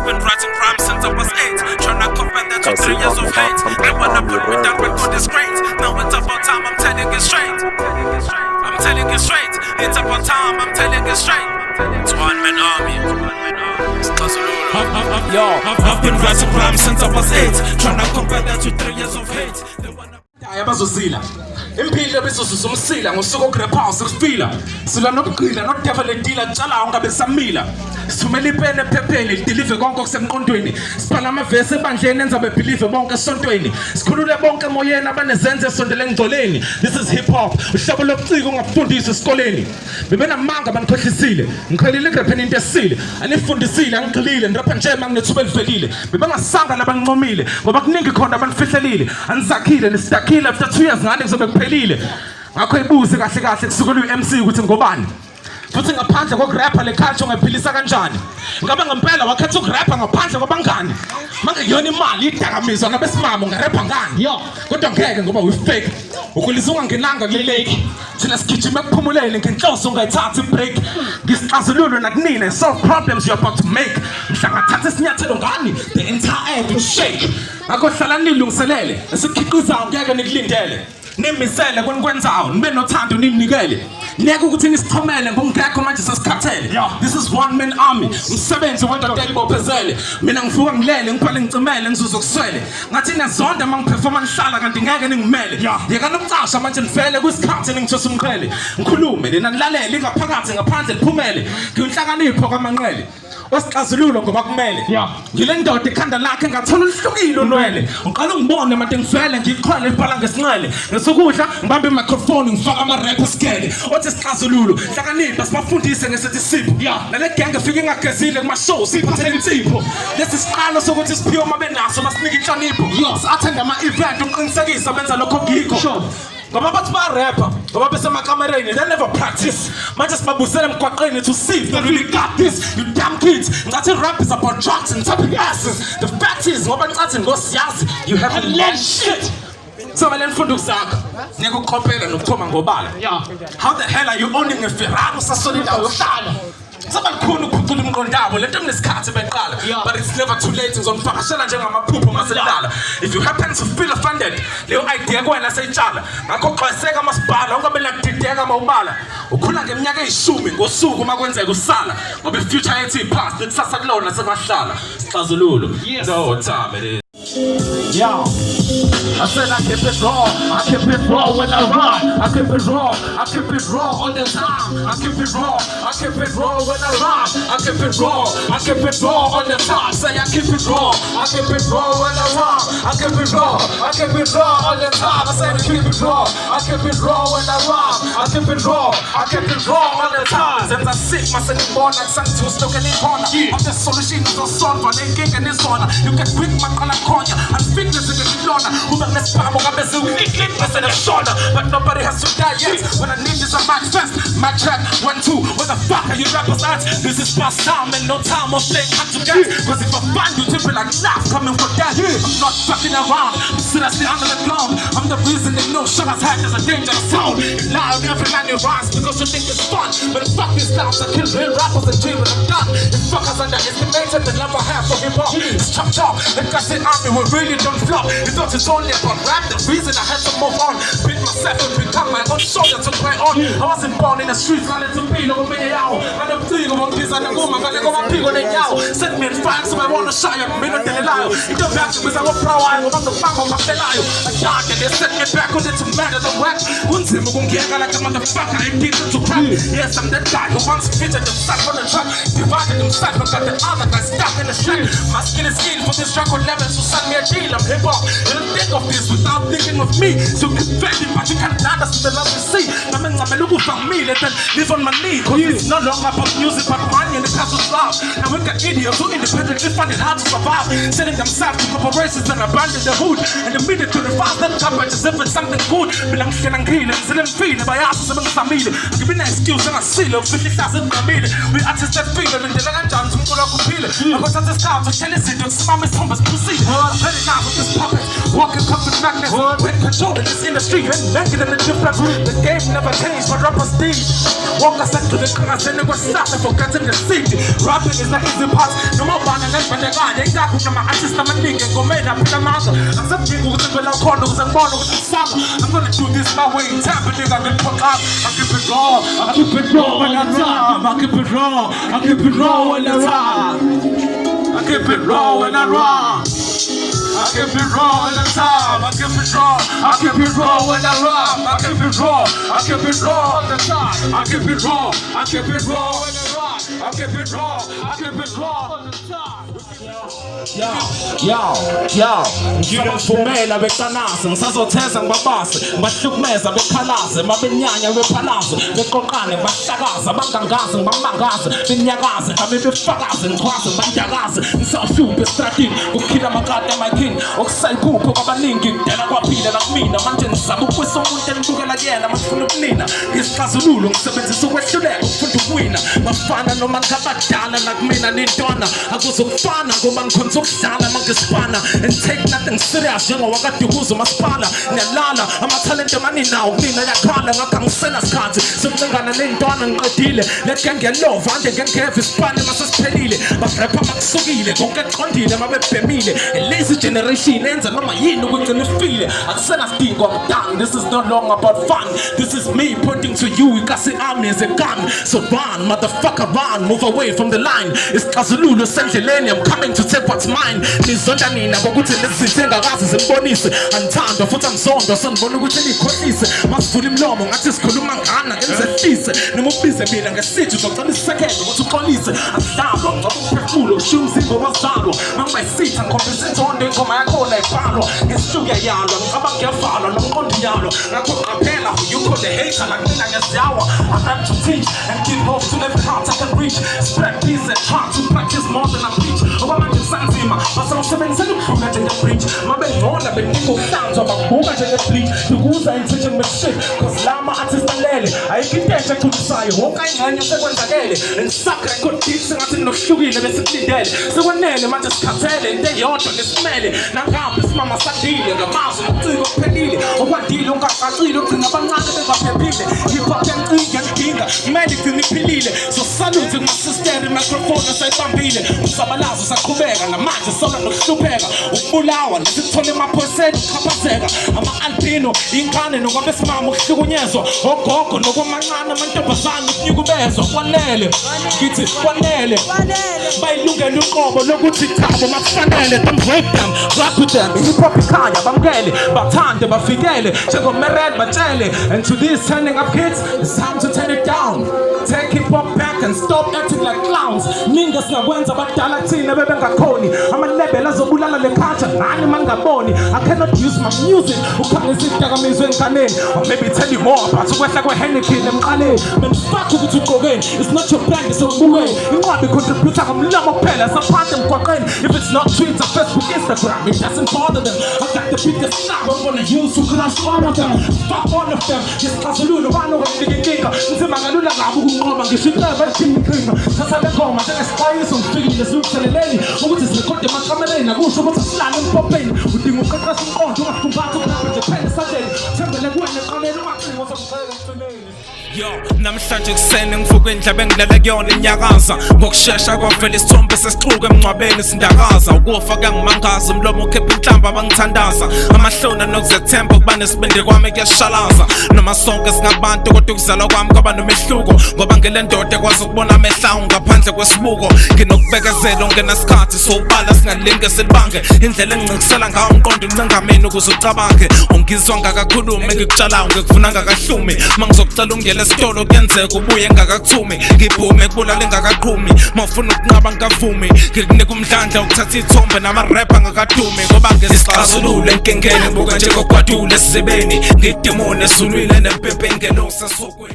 I've been writing rhymes since I was 8, trying to combat that to 3 years of hate. They wanna put me down, record is great. Now it's about time, I'm telling it straight. I'm telling it straight. It's about time, I'm telling it straight. It's one man army. I've been writing rhymes since I was 8, trying to combat that to 3 years of hate. Abazozila impilo besususa umsila ngosuku okurepha sikufila sila nokugqila nodevelopela njalo ungabe samila sithumela ipene ephepheni lidelive konke okusemqondweni sibhala amavesi ebandleni enza bebelieve bonke esontweni sikhulule bonke emoyeni abanezenze esondele engcoleni. This is hip hop uhlobo lobuciko ungafundisa esikoleni bebenamanga abanikhohlisile ngikholile egrapheni into esile anifundisile angigxilile ndirapha nje manginethuba elivelile bebangasanga labanqomile ngoba kuningi khona abanifihlelile anizakhile nistakile after 2 years ngane kuzobe kuphelile ngakho ibuze kahle kahle kusukela uMC ukuthi ngobani futhi ngaphandle kokurapha le culture ungayiphilisa kanjani ngabe ngempela wakhetha ukurapha ngaphandle kwabangani mangekuyona imali idakamizwa nabesimamo ngarapha ngani kodwa ngeke ngoba we fake ukulisa ungangenanga kule lake thina sigijima ekuphumuleni ngenhloso ungayithatha ibreak ngisixazululo nakunina solve problems you're about to make mhlangathatha isinyathelo ngani the entire earth will shake ngakho hlala nilungiselele esikhiqizayo ngeke nikulindele nimisele kwenikwenzayo nibe nothando ninikele ngeke ukuthi nisithomele ngongekho manje sesikhathele. This is one man army umsebenzi wendoda elibophezele mina ngivuka ngilele ngiphele ngicimele ngizuza kuswele ngathi nezonda mangiperforma ngihlala kanti ngeke ningimele yeka nomcasha manje nivele kwisikhathi ningithosa umqhele ngikhulume nina nilalele ingaphakathi ngaphandle liphumele ngiyinhlakanipho kwamanqele osixazululo ngoba kumele ngile ndoda ikhanda lakhe ngathola uhlukile unwele uqala ungibone manje ngivele ngikhona ibhala ngesinqele ngesukudla ngibambe i-microphone ngifaka ama-rap esikele othi sixazululo hlakanipha sibafundise ngesithi sipho nale genge fike ingagezile kuma-show siphathele insipho lesi siqalo sokuthi siphiwe uma benaso basinike inhlonipho si-athende ama-event uqinisekisa benza lokho ngikho ngoba bathi ba-rapper ngoba besemakamereni they never practice manje sibabusele emgwaqeni to see if they really got this you damn kids ngathi rap is about drugs and tapping asses the fact is ngoba ngicathi ngosiyazi you haven't learned shit so vele mfundo zakho ngeke ukuqophela nokuthoma ngobala how the hell are you owning a Ferrari usasolida uhlala sabalikhona ukuphucula umqondabo lento kunesikhathi beqala but it's never too late ngizomfakashela njengamaphupho maselala if you happen to feel offended leyo idea kwena seyitshala ngakho xwayiseka amasibhala ungabe nakudideka mawubala ukhula ngeminyaka eyishumi ngosuku makwenzeka usala ngoba i-future yethu ipast ikusasa kulona sengahlala sixazululo no time it is. I said I keep it raw, I keep it raw when I rhyme. I keep it raw, I keep it raw all the time. I keep it raw, I keep it raw when I rhyme. I keep it raw, I keep it raw all the time. Say I keep it raw, I keep it raw when I rhyme. I keep it raw, I keep it raw all the time. I said I keep it raw, I keep it raw when I rhyme. I keep it raw, I keep it raw all the time. Since I sick, my second born like something was stuck in the corner. I'm the solution to solve, but they can't get this on. You can quick my color corner and fitness in the corner. Let's palm on my zoo, nickness in the shoulder, but nobody has to die yet. When I need this, I might fast. My track 1, 2, what the fuck are you rappers at? This is past time and no time of playing hard to get. Cause if I find you, tipping like laugh coming for that. I'm not fucking around, I'm seriously under the ground. I'm the reason they know shut as heck is a dangerous sound. You lie on every line you rise because you think it's fun. But fuck these clowns, I kill real rappers and dream when I'm done. If fuckers underestimated the love I have for hip hop, it's chop chop. Like I said, army, we really don't flop. It's not it's only about rap, the reason I had to move on. Beat myself and become my own soldier to play on. I wasn't born in the streets, I let to be no me out. And I'm thinking about this and I'm going to go and pick on it now. Send me in fire, so I want to shy up, me not the lie. It don't matter because I'm a pro, I want to bang on my fellow. I died and they sent me back on it to matter the wax. One time I'm going to get like a motherfucker, I did it to crap. Yes, I'm that guy who wants to fit at the side on the track. Divided himself, but got the other guy stuck in the shack. My skin is skin for this record level, so send me a deal, I'm hip hop. Think of this without thinking of me. So get back in, but you can't understand the love you see. I'm looking for me, let them live on my knee. Cause it's not long about music, but money and the castle's love. And we got idiots who independently find it hard to survive. Sending themselves to corporations and abandon the hood. And immediately the fast them jump as if it's something good. Bilang siya ng green, and sila feel by us sa mga family. Give me an excuse and a seal of 50,000 family. We artists that feel and they like John, some good of feel. I was at the start of Tennessee, don't smell me from us proceed. Very now with this puppet, walking comfort madness. When controlling this industry and making it a difference. The game never changed, but rappers did. Walk us into the class and it was starting forgetting the city. Rapping is the easy part. No more banning and when they kanye ingakho kunama-artist amaningi engomeni aphila amazwe akusadingi ukuthi ngivela khona ukuze ngibone ukuthi ngisaka I'm gonna do this my way tap it nigga ngiphoqa I keep it raw I keep it raw when I rhyme I keep it raw I keep it raw when I rhyme I keep it raw when I rhyme I keep it raw all the time. I keep it raw. I keep it raw when I rhyme. I keep it raw. I keep it raw all the time. I keep it raw. I keep it raw when I rhyme. I keep it raw. I keep it raw all the time. Yo, ngiyavumela beqanase ngisazotheza ngibabase ngibahlukumeza bekhalaze mabenyanya bephalaze beqoqane bahlakaze bangangaze ngibamangaze benyakaze ngabe befakaze ngichwaze bandakaze ngisawuhluphe estradini ukukhila amakati emakhini okusayiphupho kwabaningi kudala kwaphila nakumina manje ngizama ukwisa umuntu engibukela kuyena mangifuna ukunina ngisixazululo ngisebenzisa ukwehluleka ukufunda ukuwina bafana noma ngabadala nakumina nentwana akuzokufana ngoba ngikhonza ukudlala mangisipana and take nothing serious njengowakadukuza umasipala ngiyalala amathalente amaninawo kumina yakhala ngakho angisena sikhathi sokucengana nentwana ngiqedile leke ngiyalova nje ngengeva isipane masesiphelile barepha makusukile konke kuqondile mabebhemile lazy generation enza noma yini ukugcina ifile akusena sidingo I'm done this is no longer about fun this is me pointing to you ikasi army as a gun so run motherfucker run move away from the line isixazululo sendleleni I'm coming to take what's mine nizonda nina ngokuthi lezithe ngakazi zimbonise angithanda futhi angizonda sanibona ukuthi nikhohlise masivula imlomo ngathi sikhuluma ngana ngenzehlise noma ubize mina ngesithi uzocela isekelo ukuthi uxolise asidalwa ngoba umphefumulo ushiya umzimba wazalwa mangibayisitha ngikhombisa inzondo ingoma yakhona ibhalwa ngesihluke yalwa ngicabanga ngiyavalwa nomqondo yalwa ngakho qaphela you call the hater like mina ngiyaziyawa I'm not to teach and give hope to every heart I can reach spread peace and try to practice more than I preach okwamanje ngisanzima basawusebenzisela ukudlula njenge-bridge mabengcola beninga ukuhlanzwa bakubuka njenge-bleach ukuza intention with-shit cause lama artist alele ayikho into entsha echulisayo wonke ayingxenye sekwenzakele ngisakha rekodisi ngathi nokuhlukile besikulindele sekwanele manje sikhathele into eyodwa nesimele nangabe isimama sandile ngamazwi nobuciko kuphelile okwandile ungacacile ugcina abancane bengaphephile hip-hop yancika ngidinga kumele igcina iphilile so salute kumasisteri microphone esayibambile umsabalazo saqhubeka namanje sola nokuhlupheka ukubulawa nesithole emaphoyiseni ukukhaphazeka ama-albino ingane nokwabesimama ukuhlukunyezwa ogogo nokwamancane amantombazane ukunyukubezwa kwanele ngithi kwanele bayilungele uqobo lokuthi thabo makufanele them rape them rap with them hip-hop ikhanya bamukele bathande bafikele njengomerel batshele and to this turning up kids it's time to turn it down take hip-hop back and stop acting like clowns ninga singakwenza badala thina bebengakhoni amalebel azobulala le culture nani mangaboni I cannot use my music ukhangisa idakamizwe enkaneni or maybe tell you more about ukwehla kwe-Henneken emqaleni benifaka ukuthi uqokeni it's not your brand it's obukweni inqwabi contributor ngomlomo kuphela saphandle emgwaqeni if it's not Twitter Facebook Instagram it doesn't bother them I got the biggest snap I'm gonna use to crush all of them fuck all of them ngisixazululo bani okwamnika inkinga nzima ngalula ngabo ukunqoba ngisho iqeba elithini inkinga thatha le ngoma njengesixwayiso ngifikile silungiseleleni ukuthi sirekhode emakamereni akusho ukuthi silale empopheni udinga uqeqesha umqondo ungafumbathi ukurapha nje kuphela esandleni thembele kuwena eqaleni ungacinga uzomqheka ekugcineni Yo, namhlanje kusene ngivuke indlebe ngilala kuyona inyakaza ngokushesha kwavela isithombe sesixuku emngcwabeni sindakaza ukufa kuyangimangaza umlomo ukhepha inhlamba abangithandaza amahlona nokuzethemba ukuba nesibindi kwami kuyashalaza noma sonke singabantu kodwa ukuzalwa kwami kwaba nomehluko ngoba ngile ndoda ekwazi ukubona amehla ngaphandle kwesibuko nginokubekezela ungenasikhathi sobala singalinge silibange indlela engincikisela ngawo umqondo uncengameni ukuze ucabange ungizwa ngakakhulumi ngikutshalayo ngikufuna ngakahlumi mangizokucela ungiyele esitolo kuyenzeka ubuye ngakakuthumi ngiphume kubulala ngakaqhumi mawufuna ukunqaba ngikavumi ngikunika umdlandla ukuthatha ithombe namarapper ngakadumi ngoba ngesixazululo enkingeni ngibuka njengogwadule esisebeni ngidimone esulwini nempempe engelosi esokweni